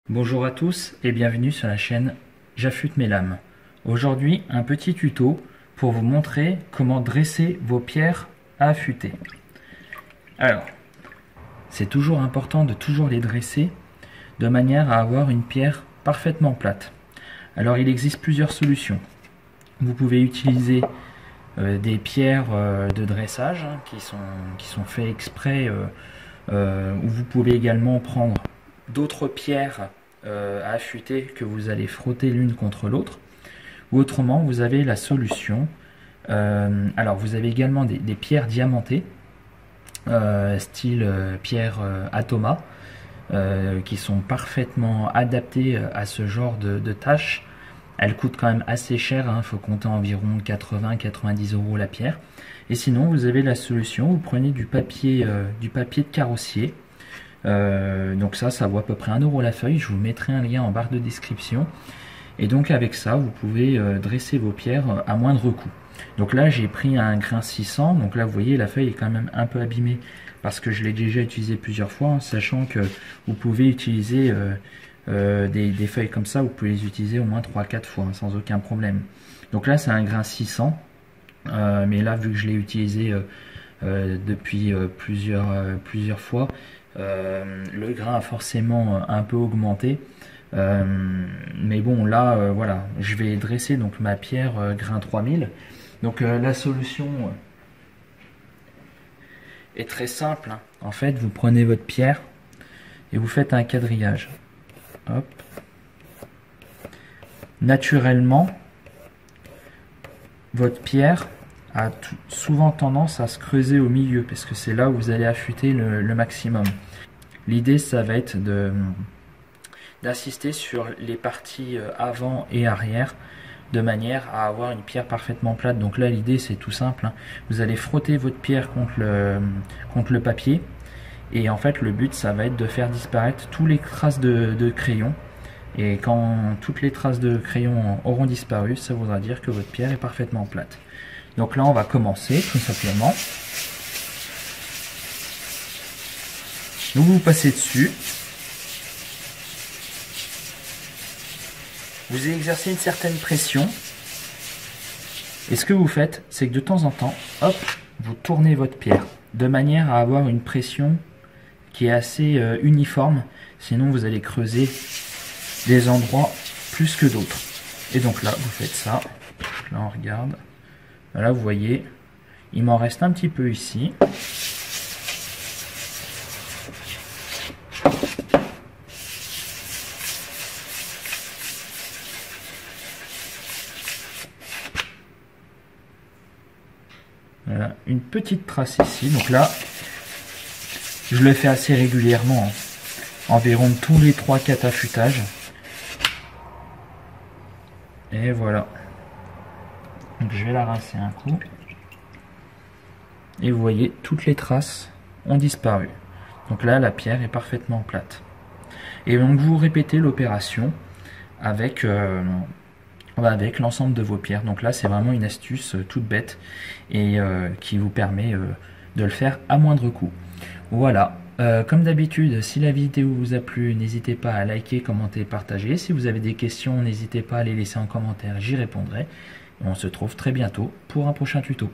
Bonjour à tous et bienvenue sur la chaîne J'affûte mes lames. Aujourd'hui, un petit tuto pour vous montrer comment dresser vos pierres à affûter. Alors, c'est toujours important de toujours les dresser de manière à avoir une pierre parfaitement plate. Alors, il existe plusieurs solutions. Vous pouvez utiliser des pierres de dressage qui sont faits exprès, ou vous pouvez également prendre d'autres pierres à affûter que vous allez frotter l'une contre l'autre, ou autrement vous avez la solution. Alors vous avez également des pierres diamantées, style pierre Atoma, qui sont parfaitement adaptées à ce genre de tâches. Elles coûtent quand même assez cher, il faut compter environ 80-90 € la pierre. Et sinon vous avez la solution, vous prenez du papier de carrossier. Donc ça vaut à peu près 1 € la feuille. Je vous mettrai un lien en barre de description. Et donc avec ça vous pouvez dresser vos pierres à moindre coût. Donc là j'ai pris un grain 600. Donc là vous voyez la feuille est quand même un peu abîmée parce que je l'ai déjà utilisé plusieurs fois, sachant que vous pouvez utiliser des feuilles comme ça, vous pouvez les utiliser au moins 3-4 fois sans aucun problème. Donc là c'est un grain 600, mais là vu que je l'ai utilisé depuis plusieurs fois, le grain a forcément un peu augmenté, mais bon là voilà, je vais dresser donc ma pierre grain 3000. Donc la solution est très simple, hein. En fait vous prenez votre pierre et vous faites un quadrillage. Hop. Naturellement votre pierre a souvent tendance à se creuser au milieu parce que c'est là où vous allez affûter le maximum. L'idée ça va être d'insister sur les parties avant et arrière de manière à avoir une pierre parfaitement plate. Donc là l'idée c'est tout simple, hein. Vous allez frotter votre pierre contre le papier et en fait le but ça va être de faire disparaître toutes les traces de crayon. Et quand toutes les traces de crayon auront disparu, ça voudra dire que votre pierre est parfaitement plate. Donc là on va commencer tout simplement. Donc vous passez dessus. Vous exercez une certaine pression. Et ce que vous faites, c'est que de temps en temps, hop, vous tournez votre pierre de manière à avoir une pression qui est assez uniforme. Sinon vous allez creuser des endroits plus que d'autres. Et donc là vous faites ça. Là on regarde. Là vous voyez, il m'en reste un petit peu ici. Voilà, une petite trace ici. Donc là, je le fais assez régulièrement, hein. Environ tous les 3-4 affûtages. Et voilà. Donc je vais la rincer un coup. Et vous voyez, toutes les traces ont disparu. Donc là, la pierre est parfaitement plate. Et donc vous répétez l'opération avec l'ensemble de vos pierres. Donc là, c'est vraiment une astuce toute bête et qui vous permet de le faire à moindre coût. Voilà. Comme d'habitude, si la vidéo vous a plu, n'hésitez pas à liker, commenter, partager. Si vous avez des questions, n'hésitez pas à les laisser en commentaire, j'y répondrai. Et on se retrouve très bientôt pour un prochain tuto.